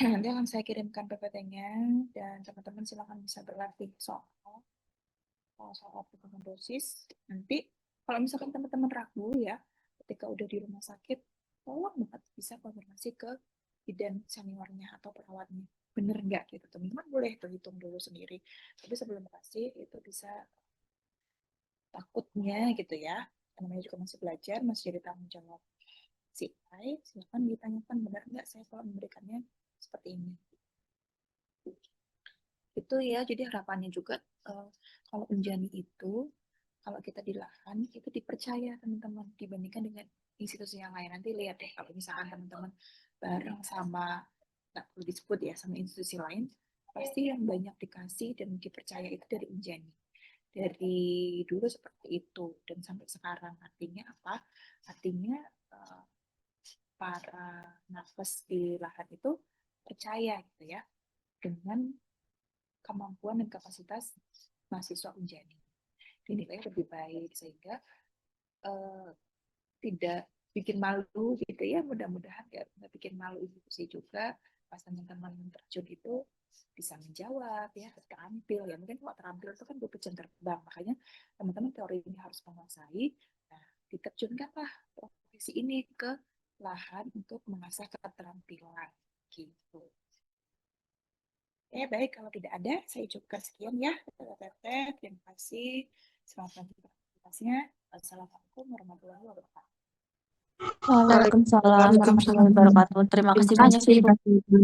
Nanti akan saya kirimkan PPT-nya dan teman-teman silakan bisa berlatih soal perkembangan dosis. Nanti kalau misalkan teman-teman ragu ya, ketika udah di rumah sakit, tolong banget bisa konfirmasi ke bidan seniornya atau perawatnya. Bener nggak gitu, teman-teman boleh tuh hitung dulu sendiri. Tapi sebelum kasih, itu bisa takutnya gitu ya. Namanya juga masih belajar, masih jadi tanggung jawab si AI, silakan ditanyakan benar nggak saya kalau memberikannya seperti ini. Itu ya, jadi harapannya juga kalau Unjani itu kalau kita di lahan itu dipercaya teman-teman dibandingkan dengan institusi yang lain. Nanti lihat deh kalau misalkan teman-teman bareng sama nggak perlu disebut ya sama institusi lain, pasti yang banyak dikasih dan dipercaya itu dari Unjani. Dari dulu seperti itu dan sampai sekarang artinya apa? Artinya para nakes di lahan itu percaya gitu ya dengan kemampuan dan kapasitas mahasiswa Unjani. Dinilai lebih baik sehingga tidak bikin malu gitu ya, mudah-mudahan nggak bikin malu institusi juga pas teman-teman terjun itu bisa menjawab ya, terampil ya, mungkin kalau terampil itu kan berpecan terbang, makanya teman-teman teori ini harus menguasai. Nah, diterjunkanlah profesi ini ke lahan untuk mengasah keterampilan gitu. Oke, baik, kalau tidak ada saya cukupkan sekian ya. Terima kasih, selamat melanjutkan aktivitasnya. Assalamualaikum warahmatullahi wabarakatuh. Waalaikumsalam warahmatullahi wabarakatuh. Terima kasih banyak, Ibu.